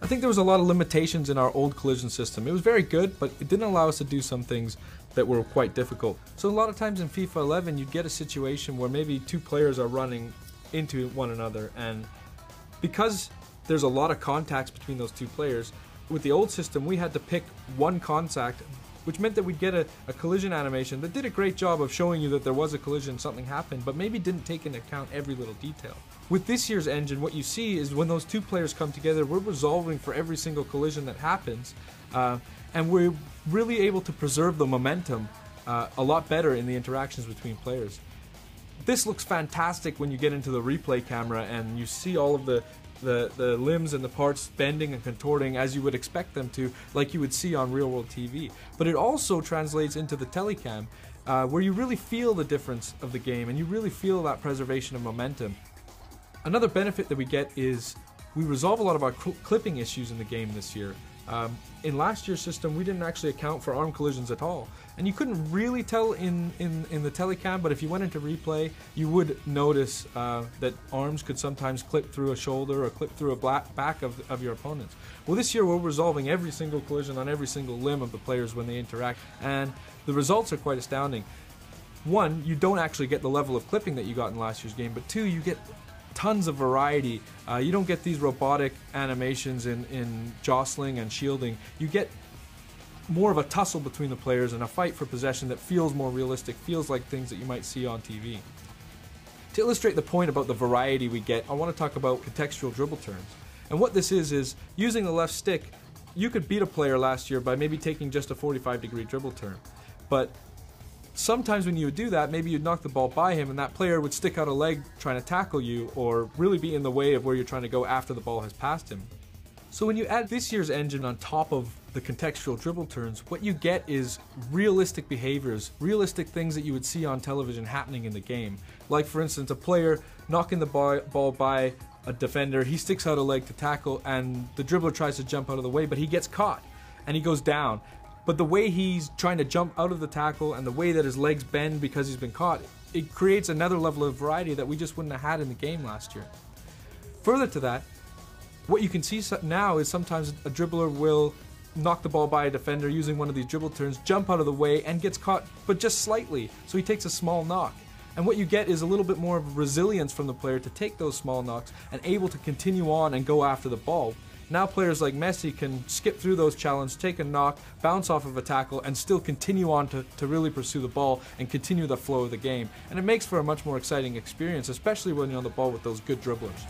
think there was a lot of limitations in our old collision system. It was very good, but it didn't allow us to do some things that were quite difficult. So a lot of times in FIFA 11, you'd get a situation where maybe two players are running into one another, and because there's a lot of contacts between those two players, with the old system we had to pick one contact, which meant that we'd get a collision animation that did a great job of showing you that there was a collision, something happened, but maybe didn't take into account every little detail. With this year's engine, what you see is when those two players come together, we're resolving for every single collision that happens, and we're really able to preserve the momentum a lot better in the interactions between players. This looks fantastic when you get into the replay camera and you see all of the limbs and the parts bending and contorting as you would expect them to, like you would see on real world TV. But it also translates into the telecam, where you really feel the difference of the game and you really feel that preservation of momentum. Another benefit that we get is we resolve a lot of our clipping issues in the game this year. In last year's system, we didn't actually account for arm collisions at all, and you couldn't really tell in the telecam, but if you went into replay, you would notice that arms could sometimes clip through a shoulder or clip through a back of your opponents. Well, this year we're resolving every single collision on every single limb of the players when they interact, and the results are quite astounding. One, you don't actually get the level of clipping that you got in last year's game, but two, you get tons of variety. You don't get these robotic animations in jostling and shielding. You get more of a tussle between the players and a fight for possession that feels more realistic, feels like things that you might see on TV. To illustrate the point about the variety we get, I want to talk about contextual dribble turns. And what this is using the left stick, you could beat a player last year by maybe taking just a 45-degree dribble turn. But sometimes when you would do that, maybe you'd knock the ball by him and that player would stick out a leg trying to tackle you or really be in the way of where you're trying to go after the ball has passed him. So when you add this year's engine on top of the contextual dribble turns, what you get is realistic behaviors, realistic things that you would see on television happening in the game. Like for instance, a player knocking the ball by a defender, he sticks out a leg to tackle and the dribbler tries to jump out of the way, but he gets caught and he goes down. But the way he's trying to jump out of the tackle and the way that his legs bend because he's been caught, it creates another level of variety that we just wouldn't have had in the game last year. Further to that, what you can see now is sometimes a dribbler will knock the ball by a defender using one of these dribble turns, jump out of the way and gets caught, but just slightly, so he takes a small knock. And what you get is a little bit more of resilience from the player to take those small knocks and able to continue on and go after the ball. Now players like Messi can skip through those challenges, take a knock, bounce off of a tackle, and still continue on to really pursue the ball and continue the flow of the game. And it makes for a much more exciting experience, especially when you're on the ball with those good dribblers.